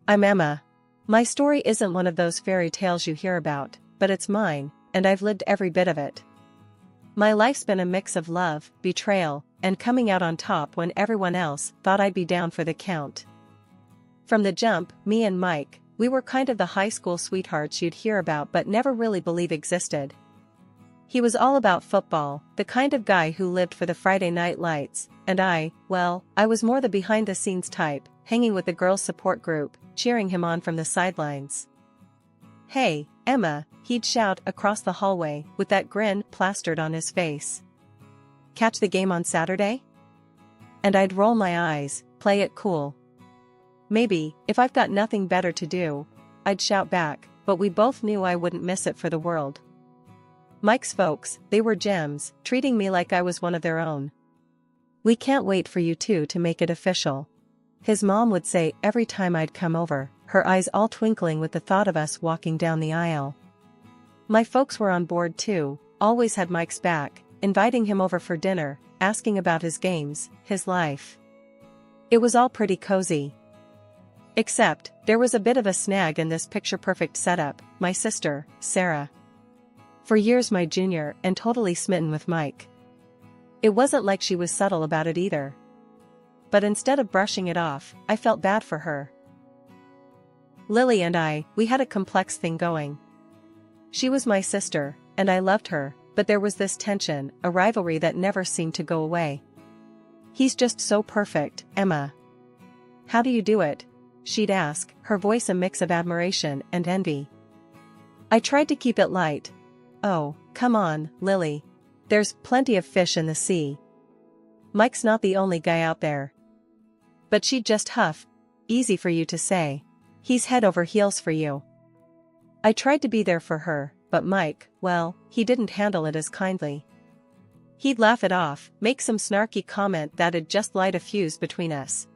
I'm Emma. My story isn't one of those fairy tales you hear about, but it's mine, and I've lived every bit of it. My life's been a mix of love, betrayal, and coming out on top when everyone else thought I'd be down for the count. From the jump, me and Mike, we were kind of the high school sweethearts you'd hear about but never really believe existed. He was all about football, the kind of guy who lived for the Friday night lights, and I was more the behind-the-scenes type, hanging with the girls' support group, cheering him on from the sidelines. "Hey, Emma," he'd shout across the hallway with that grin plastered on his face. "Catch the game on Saturday?" And I'd roll my eyes, play it cool. Maybe, if I've got nothing better to do, I'd shout back, but we both knew I wouldn't miss it for the world. Mike's folks, they were gems, treating me like I was one of their own. "We can't wait for you two to make it official," his mom would say every time I'd come over, her eyes all twinkling with the thought of us walking down the aisle. My folks were on board too, always had Mike's back, inviting him over for dinner, asking about his games, his life. It was all pretty cozy. Except, there was a bit of a snag in this picture-perfect setup, my sister, Sarah. For years my junior and totally smitten with Mike. It wasn't like she was subtle about it either. But instead of brushing it off, I felt bad for her. Lily and we had a complex thing going. She was my sister, and I loved her, but there was this tension, a rivalry that never seemed to go away. "He's just so perfect, Emma. How do you do it?" she'd ask, her voice a mix of admiration and envy. I tried to keep it light. "Oh, come on, Lily. There's plenty of fish in the sea. Mike's not the only guy out there." But she'd just huff, "Easy for you to say. He's head over heels for you." I tried to be there for her, but Mike, well, he didn't handle it as kindly. He'd laugh it off, make some snarky comment that'd just light a fuse between us.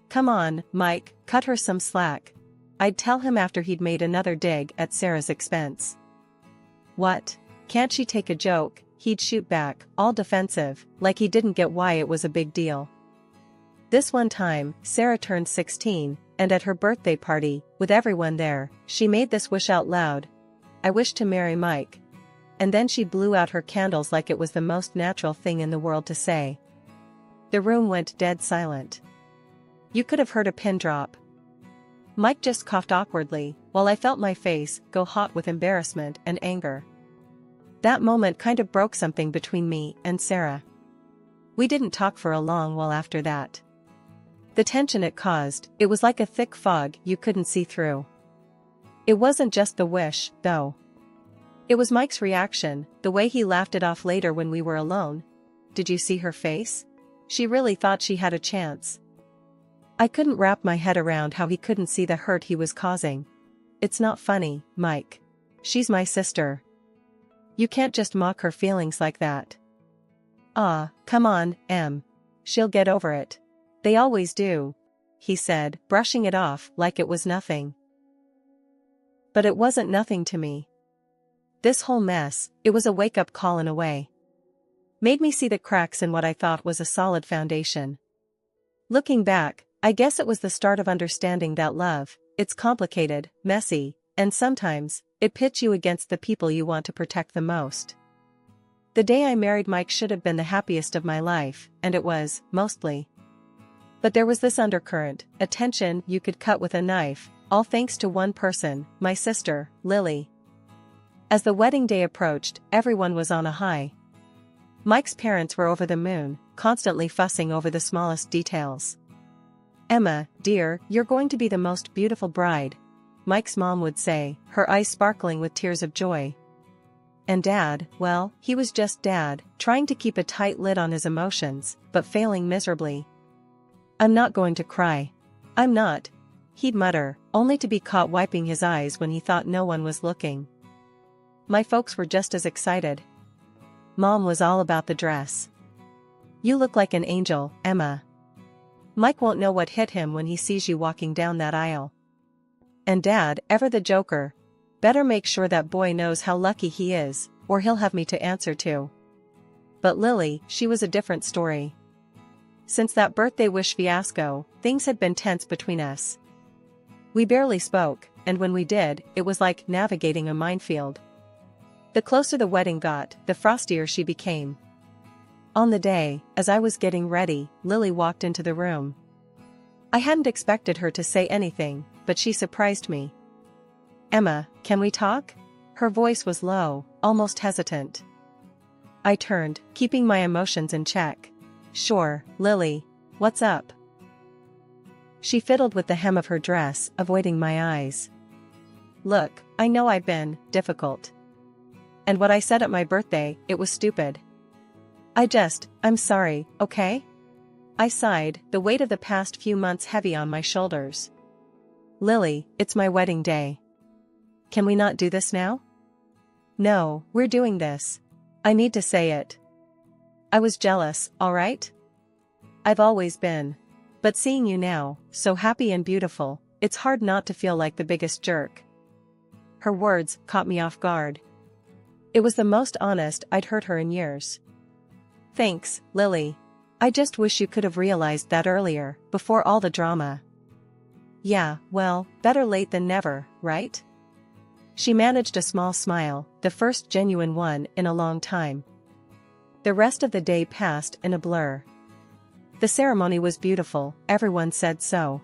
"Come on, Mike, cut her some slack," I'd tell him after he'd made another dig at Sarah's expense. "What? Can't she take a joke?" he'd shoot back, all defensive, like he didn't get why it was a big deal. This one time, Sarah turned 16, and at her birthday party, with everyone there, she made this wish out loud: "I wish to marry Mike." And then she blew out her candles like it was the most natural thing in the world to say. The room went dead silent. You could have heard a pin drop. Mike just coughed awkwardly, while I felt my face go hot with embarrassment and anger. That moment kind of broke something between me and Sarah. We didn't talk for a long while after that. The tension it caused, it was like a thick fog you couldn't see through. It wasn't just the wish, though. It was Mike's reaction, the way he laughed it off later when we were alone. Did you see her face? She really thought she had a chance. I couldn't wrap my head around how he couldn't see the hurt he was causing. "It's not funny, Mike. She's my sister. You can't just mock her feelings like that." "Ah, come on, Em. She'll get over it. They always do," he said, brushing it off like it was nothing. But it wasn't nothing to me. This whole mess, it was a wake-up call in a way. Made me see the cracks in what I thought was a solid foundation. Looking back, I guess it was the start of understanding that love, it's complicated, messy, and sometimes, it pits you against the people you want to protect the most. The day I married Mike should have been the happiest of my life, and it was, mostly. But there was this undercurrent, a tension you could cut with a knife, all thanks to one person, my sister, Lily. As the wedding day approached, everyone was on a high. Mike's parents were over the moon, constantly fussing over the smallest details. "Emma, dear, you're going to be the most beautiful bride," Mike's mom would say, her eyes sparkling with tears of joy. And Dad, well, he was just Dad, trying to keep a tight lid on his emotions, but failing miserably. "I'm not going to cry. I'm not," he'd mutter, only to be caught wiping his eyes when he thought no one was looking. My folks were just as excited. Mom was all about the dress. "You look like an angel, Emma. Mike won't know what hit him when he sees you walking down that aisle." And Dad, ever the joker: "Better make sure that boy knows how lucky he is, or he'll have me to answer to." But Lily, she was a different story. Since that birthday wish fiasco, things had been tense between us. We barely spoke, and when we did, it was like navigating a minefield. The closer the wedding got, the frostier she became. On the day, as I was getting ready, Lily walked into the room. I hadn't expected her to say anything, but she surprised me. "Emma, can we talk?" Her voice was low, almost hesitant. I turned, keeping my emotions in check. "Sure, Lily. What's up?" She fiddled with the hem of her dress, avoiding my eyes. "Look, I know I've been difficult. And what I said at my birthday, it was stupid. I'm sorry, okay?" I sighed, the weight of the past few months heavy on my shoulders. "Lily, it's my wedding day. Can we not do this now?" "No, we're doing this. I need to say it. I was jealous, alright? I've always been. But seeing you now, so happy and beautiful, it's hard not to feel like the biggest jerk." Her words caught me off guard. It was the most honest I'd heard her in years. "Thanks, Lily. I just wish you could have realized that earlier, before all the drama." "Yeah, well, better late than never, right?" She managed a small smile, the first genuine one in a long time. The rest of the day passed in a blur. The ceremony was beautiful, everyone said so.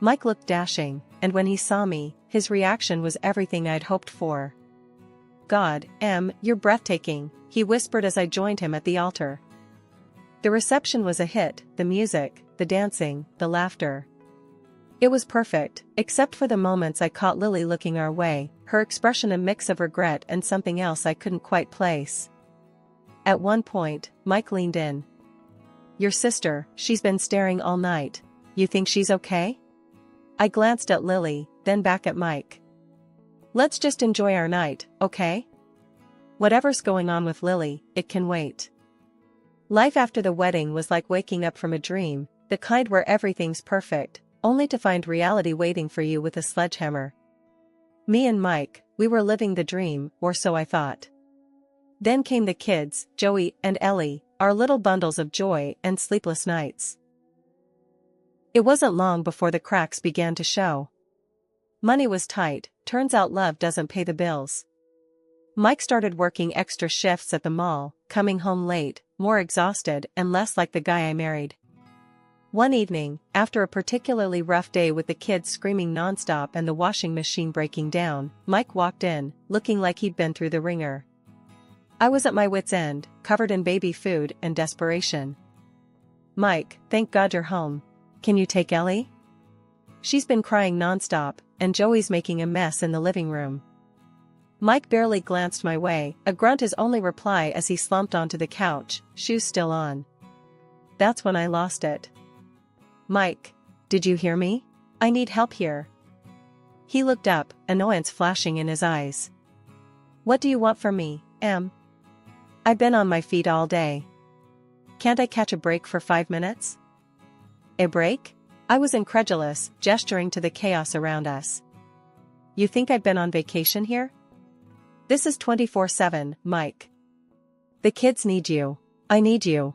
Mike looked dashing, and when he saw me, his reaction was everything I'd hoped for. "God, Em, you're breathtaking," he whispered as I joined him at the altar. The reception was a hit, the music, the dancing, the laughter. It was perfect, except for the moments I caught Lily looking our way, her expression a mix of regret and something else I couldn't quite place. At one point, Mike leaned in. "Your sister, she's been staring all night. You think she's okay?" I glanced at Lily, then back at Mike. "Let's just enjoy our night, okay? Whatever's going on with Lily, it can wait." Life after the wedding was like waking up from a dream, the kind where everything's perfect, only to find reality waiting for you with a sledgehammer. Me and Mike, we were living the dream, or so I thought. Then came the kids, Joey and Ellie, our little bundles of joy and sleepless nights. It wasn't long before the cracks began to show. Money was tight, turns out love doesn't pay the bills. Mike started working extra shifts at the mall, coming home late, more exhausted and less like the guy I married. One evening, after a particularly rough day with the kids screaming nonstop and the washing machine breaking down, Mike walked in, looking like he'd been through the ringer. I was at my wit's end, covered in baby food and desperation. "Mike, thank God you're home. Can you take Ellie? She's been crying nonstop, and Joey's making a mess in the living room." Mike barely glanced my way, a grunt his only reply as he slumped onto the couch, shoes still on. That's when I lost it. "Mike, did you hear me? I need help here." He looked up, annoyance flashing in his eyes. "What do you want from me, Em? I've been on my feet all day. Can't I catch a break for 5 minutes?" "A break?" I was incredulous, gesturing to the chaos around us. "You think I've been on vacation here? This is 24/7, Mike. The kids need you. I need you."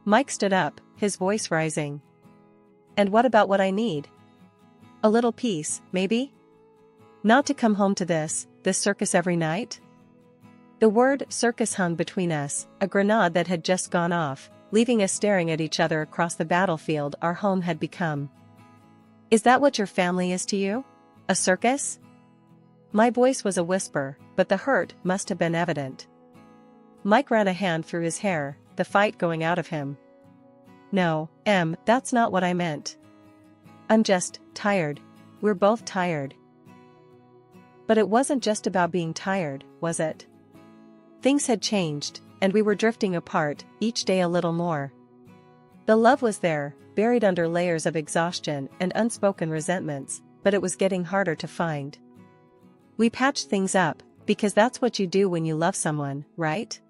Mike stood up, his voice rising. "And what about what I need? A little peace, maybe? Not to come home to this circus every night?" The word circus hung between us, a grenade that had just gone off, leaving us staring at each other across the battlefield our home had become. "Is that what your family is to you? A circus?" My voice was a whisper, but the hurt must have been evident. Mike ran a hand through his hair, the fight going out of him. "No, Em, that's not what I meant. I'm just tired. We're both tired." But it wasn't just about being tired, was it? Things had changed, and we were drifting apart, each day a little more. The love was there, buried under layers of exhaustion and unspoken resentments, but it was getting harder to find. We patched things up, because that's what you do when you love someone, right?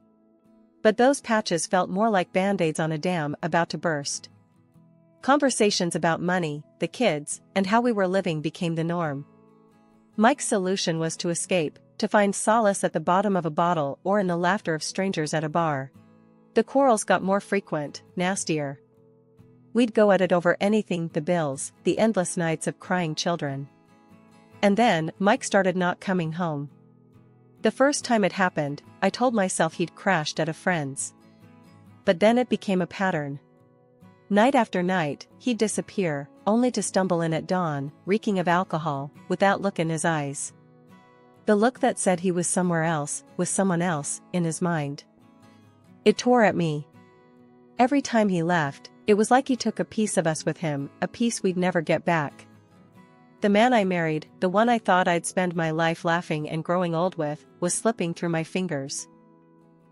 But those patches felt more like band-aids on a dam about to burst. Conversations about money, the kids, and how we were living became the norm. Mike's solution was to escape, to find solace at the bottom of a bottle or in the laughter of strangers at a bar. The quarrels got more frequent, nastier. We'd go at it over anything, the bills, the endless nights of crying children. And then, Mike started not coming home. The first time it happened, I told myself he'd crashed at a friend's. But then it became a pattern. Night after night, he'd disappear, only to stumble in at dawn, reeking of alcohol, with that look in his eyes. The look that said he was somewhere else, with someone else, in his mind. It tore at me. Every time he left, it was like he took a piece of us with him, a piece we'd never get back. The man I married, the one I thought I'd spend my life laughing and growing old with, was slipping through my fingers.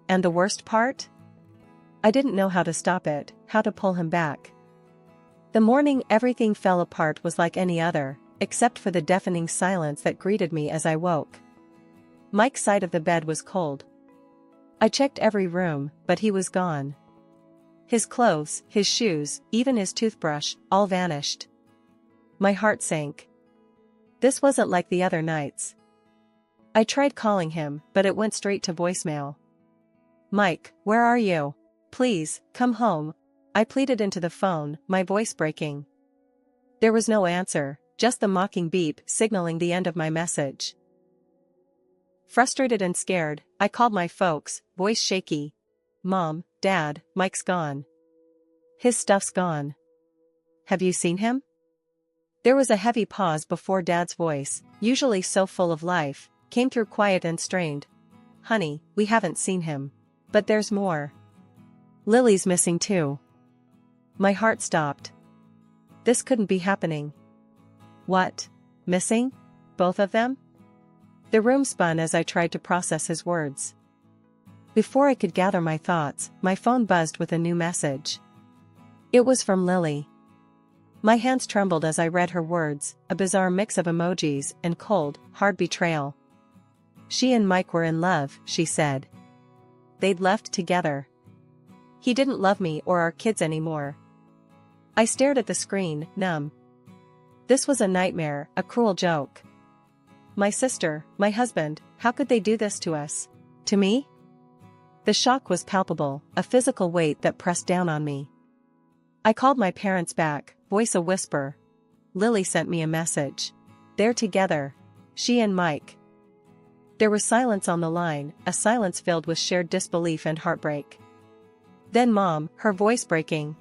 And the worst part? I didn't know how to stop it, how to pull him back. The morning everything fell apart was like any other, except for the deafening silence that greeted me as I woke. Mike's side of the bed was cold. I checked every room, but he was gone. His clothes, his shoes, even his toothbrush, all vanished. My heart sank. This wasn't like the other nights. I tried calling him, but it went straight to voicemail. "Mike, where are you? Please, come home," I pleaded into the phone, my voice breaking. There was no answer, just the mocking beep signaling the end of my message. Frustrated and scared, I called my folks, voice shaky. "Mom, Dad, Mike's gone. His stuff's gone. Have you seen him?" There was a heavy pause before Dad's voice, usually so full of life, came through quiet and strained. "Honey, we haven't seen him. But there's more. Lily's missing too." My heart stopped. This couldn't be happening. What? Missing? Both of them? The room spun as I tried to process his words. Before I could gather my thoughts, my phone buzzed with a new message. It was from Lily. My hands trembled as I read her words, a bizarre mix of emojis and cold, hard betrayal. She and Mike were in love, she said. They'd left together. He didn't love me or our kids anymore. I stared at the screen, numb. This was a nightmare, a cruel joke. My sister, my husband, how could they do this to us? To me? The shock was palpable, a physical weight that pressed down on me. I called my parents back, voice a whisper. Lily sent me a message. They're together. She and Mike. There was silence on the line, a silence filled with shared disbelief and heartbreak. Then Mom, her voice breaking.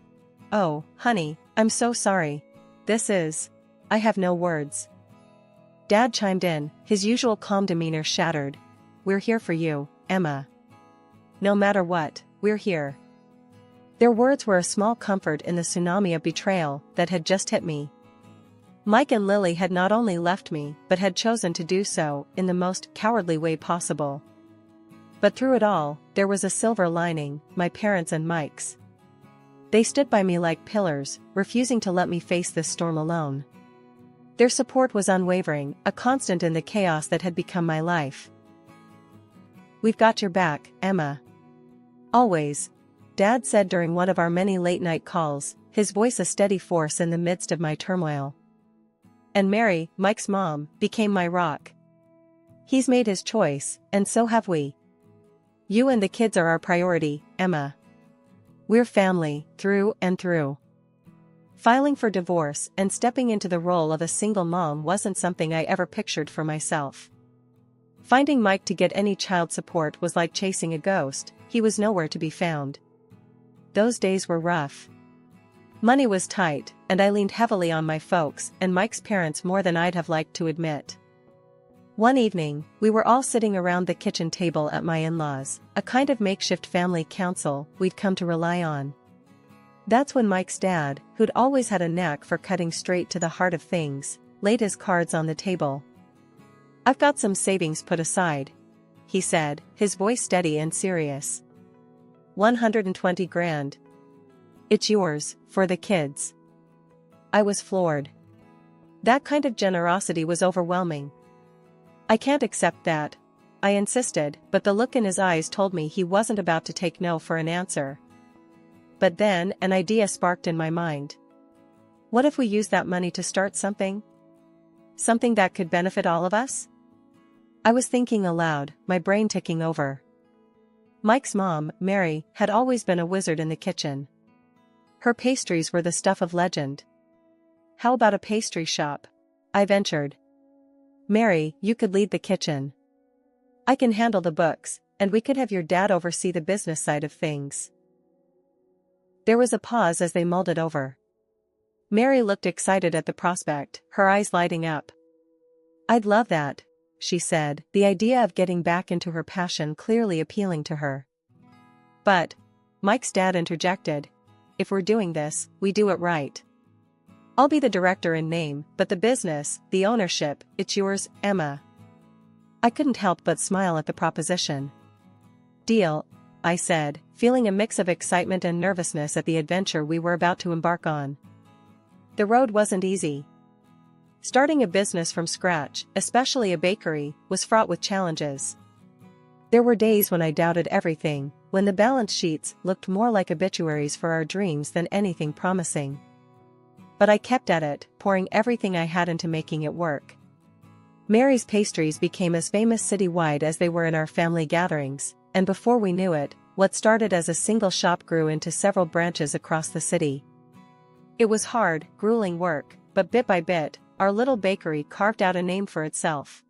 "Oh, honey, I'm so sorry. I have no words." Dad chimed in, his usual calm demeanor shattered. "We're here for you, Emma. No matter what, we're here." Their words were a small comfort in the tsunami of betrayal that had just hit me. Mike and Lily had not only left me, but had chosen to do so in the most cowardly way possible. But through it all, there was a silver lining, my parents and Mike's. They stood by me like pillars, refusing to let me face this storm alone. Their support was unwavering, a constant in the chaos that had become my life. "We've got your back, Emma. Always," Dad said during one of our many late-night calls, his voice a steady force in the midst of my turmoil. And Mary, Mike's mom, became my rock. "He's made his choice, and so have we. You and the kids are our priority, Emma. We're family, through and through." Filing for divorce and stepping into the role of a single mom wasn't something I ever pictured for myself. Finding Mike to get any child support was like chasing a ghost, he was nowhere to be found. Those days were rough. Money was tight, and I leaned heavily on my folks and Mike's parents more than I'd have liked to admit. One evening, we were all sitting around the kitchen table at my in-laws, a kind of makeshift family council we'd come to rely on. That's when Mike's dad, who'd always had a knack for cutting straight to the heart of things, laid his cards on the table. "I've got some savings put aside," he said, his voice steady and serious. 120 grand. It's yours, for the kids." I was floored. That kind of generosity was overwhelming. "I can't accept that," I insisted, but the look in his eyes told me he wasn't about to take no for an answer. But then, an idea sparked in my mind. What if we used that money to start something? Something that could benefit all of us? I was thinking aloud, my brain ticking over. Mike's mom, Mary, had always been a wizard in the kitchen. Her pastries were the stuff of legend. How about a pastry shop? I ventured. Mary, you could lead the kitchen. I can handle the books, and we could have your dad oversee the business side of things. There was a pause as they mulled it over. Mary looked excited at the prospect, her eyes lighting up. I'd love that, she said, the idea of getting back into her passion clearly appealing to her. But, Mike's dad interjected, if we're doing this, we do it right. I'll be the director in name, but the business, the ownership, it's yours, Emma. I couldn't help but smile at the proposition. Deal, I said, feeling a mix of excitement and nervousness at the adventure we were about to embark on. The road wasn't easy. Starting a business from scratch, especially a bakery, was fraught with challenges. There were days when I doubted everything, when the balance sheets looked more like obituaries for our dreams than anything promising. But I kept at it, pouring everything I had into making it work. Mary's pastries became as famous citywide as they were in our family gatherings, and before we knew it, what started as a single shop grew into several branches across the city. It was hard, grueling work, but bit by bit, our little bakery carved out a name for itself.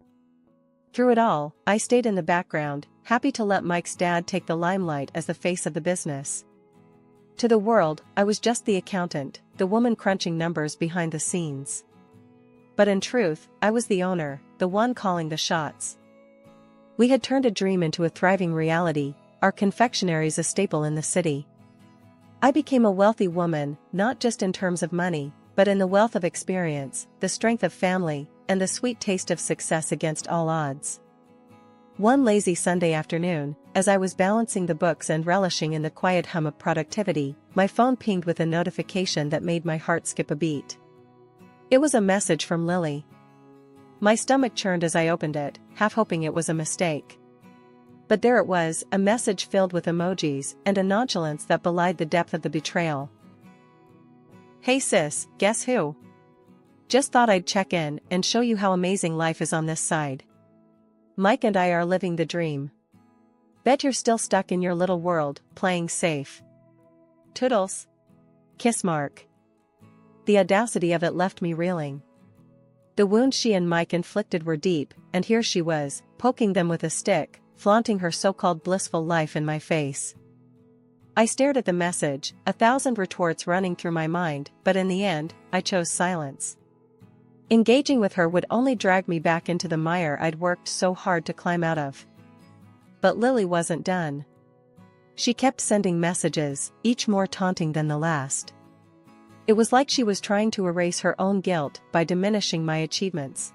Through it all, I stayed in the background, happy to let Mike's dad take the limelight as the face of the business. To the world, I was just the accountant, the woman crunching numbers behind the scenes. But in truth, I was the owner, the one calling the shots. We had turned a dream into a thriving reality, our confectionaries a staple in the city. I became a wealthy woman, not just in terms of money, but in the wealth of experience, the strength of family, and the sweet taste of success against all odds. One lazy Sunday afternoon, as I was balancing the books and relishing in the quiet hum of productivity, my phone pinged with a notification that made my heart skip a beat. It was a message from Lily. My stomach churned as I opened it, half hoping it was a mistake. But there it was, a message filled with emojis and a nonchalance that belied the depth of the betrayal. Hey sis, guess who? Just thought I'd check in and show you how amazing life is on this side. Mike and I are living the dream. Bet you're still stuck in your little world, playing safe. Toodles. Kiss mark. The audacity of it left me reeling. The wounds she and Mike inflicted were deep, and here she was, poking them with a stick, flaunting her so-called blissful life in my face. I stared at the message, 1,000 retorts running through my mind, but in the end, I chose silence. Engaging with her would only drag me back into the mire I'd worked so hard to climb out of. But Lily wasn't done. She kept sending messages, each more taunting than the last. It was like she was trying to erase her own guilt by diminishing my achievements.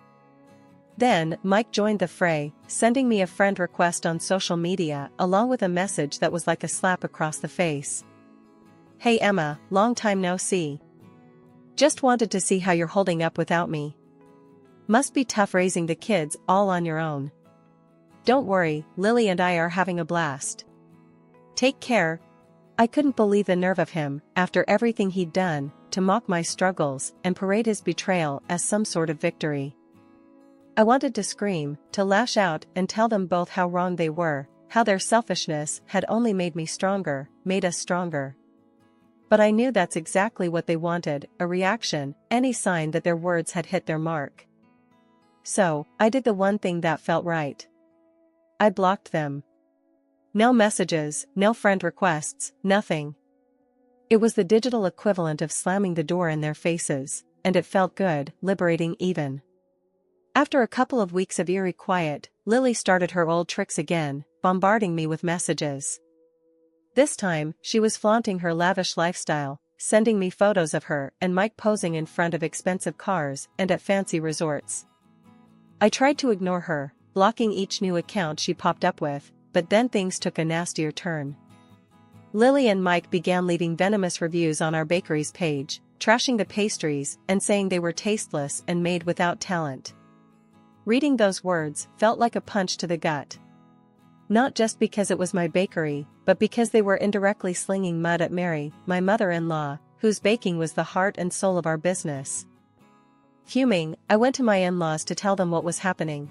Then, Mike joined the fray, sending me a friend request on social media along with a message that was like a slap across the face. Hey Emma, long time no see. Just wanted to see how you're holding up without me. Must be tough raising the kids all on your own. Don't worry, Lily and I are having a blast. Take care. I couldn't believe the nerve of him, after everything he'd done, to mock my struggles and parade his betrayal as some sort of victory. I wanted to scream, to lash out and tell them both how wrong they were, how their selfishness had only made me stronger, made us stronger. But I knew that's exactly what they wanted, a reaction, any sign that their words had hit their mark. So, I did the one thing that felt right. I blocked them. No messages, no friend requests, nothing. It was the digital equivalent of slamming the door in their faces, and it felt good, liberating even. After a couple of weeks of eerie quiet, Lily started her old tricks again, bombarding me with messages. This time, she was flaunting her lavish lifestyle, sending me photos of her and Mike posing in front of expensive cars and at fancy resorts. I tried to ignore her, blocking each new account she popped up with, but then things took a nastier turn. Lily and Mike began leaving venomous reviews on our bakery's page, trashing the pastries and saying they were tasteless and made without talent. Reading those words felt like a punch to the gut. Not just because it was my bakery, but because they were indirectly slinging mud at Mary, my mother-in-law, whose baking was the heart and soul of our business. Fuming, I went to my in-laws to tell them what was happening.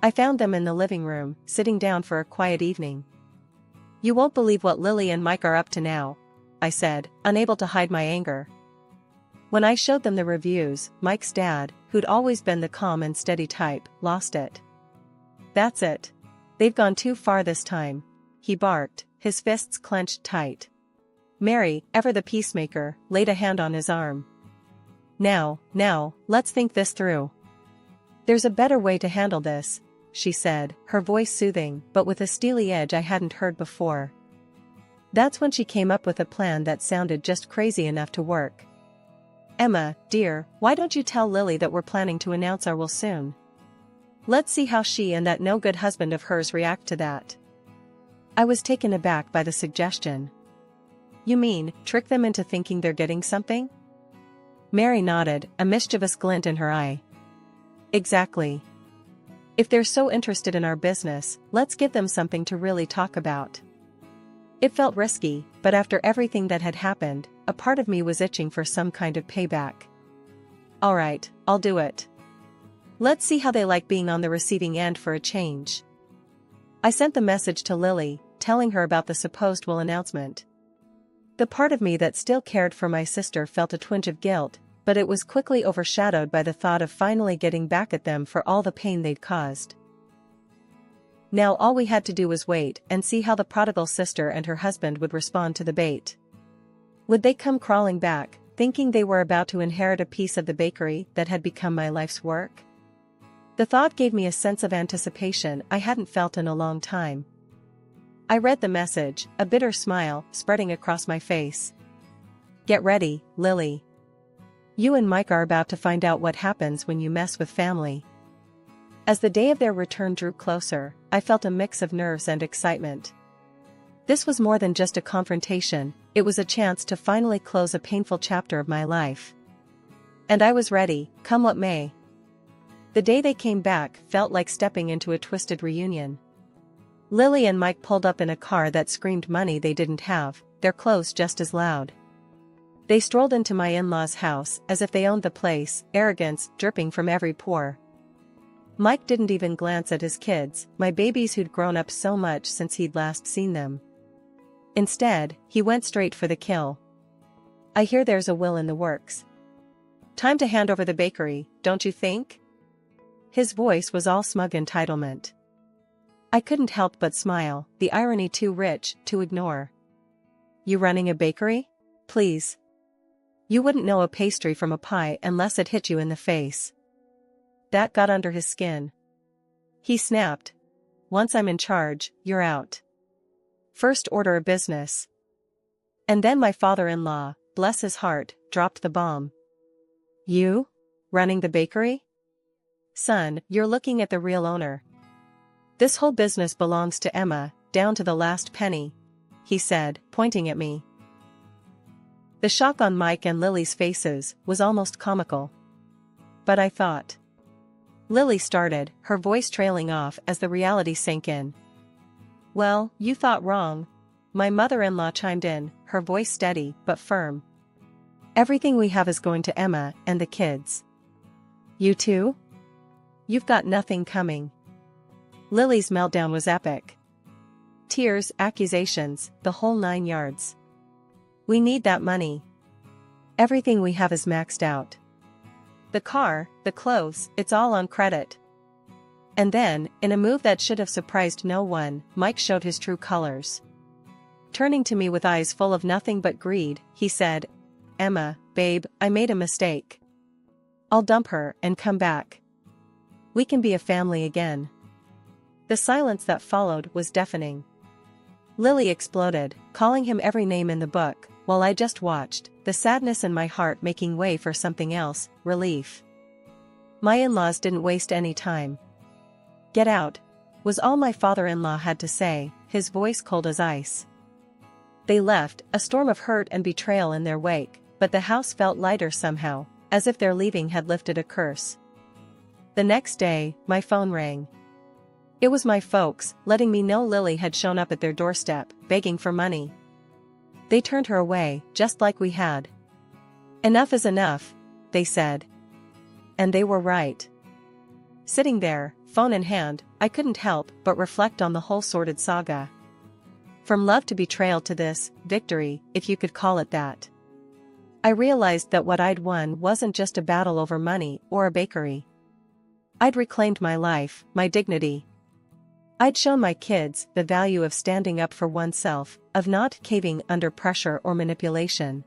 I found them in the living room, sitting down for a quiet evening. You won't believe what Lily and Mike are up to now. I said, unable to hide my anger. When I showed them the reviews, Mike's dad, who'd always been the calm and steady type, lost it. That's it. They've gone too far this time, he barked, his fists clenched tight. Mary, ever the peacemaker, laid a hand on his arm. Now, let's think this through. There's a better way to handle this, she said, her voice soothing but with a steely edge I hadn't heard before. That's when she came up with a plan that sounded just crazy enough to work. Emma, dear, why don't you tell Lily that we're planning to announce our will soon? Let's see how she and that no-good husband of hers react to that. I was taken aback by the suggestion. You mean, trick them into thinking they're getting something? Mary nodded, a mischievous glint in her eye. Exactly. If they're so interested in our business, let's give them something to really talk about. It felt risky, but after everything that had happened, a part of me was itching for some kind of payback. All right, I'll do it. Let's see how they like being on the receiving end for a change. I sent the message to Lily, telling her about the supposed will announcement. The part of me that still cared for my sister felt a twinge of guilt, but it was quickly overshadowed by the thought of finally getting back at them for all the pain they'd caused. Now all we had to do was wait and see how the prodigal sister and her husband would respond to the bait. Would they come crawling back, thinking they were about to inherit a piece of the bakery that had become my life's work? The thought gave me a sense of anticipation I hadn't felt in a long time. I read the message, a bitter smile spreading across my face. Get ready, Lily. You and Mike are about to find out what happens when you mess with family. As the day of their return drew closer, I felt a mix of nerves and excitement. This was more than just a confrontation, it was a chance to finally close a painful chapter of my life. And I was ready, come what may. The day they came back felt like stepping into a twisted reunion. Lily and Mike pulled up in a car that screamed money they didn't have, their clothes just as loud. They strolled into my in-laws' house as if they owned the place, arrogance dripping from every pore. Mike didn't even glance at his kids, my babies who'd grown up so much since he'd last seen them. Instead, he went straight for the kill. I hear there's a will in the works. Time to hand over the bakery, don't you think? His voice was all smug entitlement. I couldn't help but smile, the irony too rich to ignore. You running a bakery? Please. You wouldn't know a pastry from a pie unless it hit you in the face. That got under his skin. He snapped. Once I'm in charge, you're out. First order of business. And then my father-in-law, bless his heart, dropped the bomb. You? Running the bakery? Son, you're looking at the real owner. This whole business belongs to Emma, down to the last penny, he said, pointing at me. The shock on Mike and Lily's faces was almost comical. But I thought. Lily started, her voice trailing off as the reality sank in. Well, you thought wrong. My mother-in-law chimed in, her voice steady but firm. Everything we have is going to Emma and the kids. You too? You've got nothing coming. Lily's meltdown was epic. Tears, accusations, the whole 9 yards. We need that money. Everything we have is maxed out. The car, the clothes, it's all on credit. And then, in a move that should have surprised no one, Mike showed his true colors. Turning to me with eyes full of nothing but greed, he said, Emma, babe, I made a mistake. I'll dump her and come back. We can be a family again. The silence that followed was deafening. Lily exploded, calling him every name in the book, while I just watched, the sadness in my heart making way for something else, relief. My in-laws didn't waste any time. Get out, was all my father-in-law had to say, his voice cold as ice. They left, a storm of hurt and betrayal in their wake, but the house felt lighter somehow, as if their leaving had lifted a curse. The next day, my phone rang. It was my folks, letting me know Lily had shown up at their doorstep, begging for money. They turned her away, just like we had. Enough is enough, they said. And they were right. Sitting there, phone in hand, I couldn't help but reflect on the whole sordid saga. From love to betrayal to this victory, if you could call it that. I realized that what I'd won wasn't just a battle over money or a bakery. I'd reclaimed my life, my dignity. I'd shown my kids the value of standing up for oneself, of not caving under pressure or manipulation.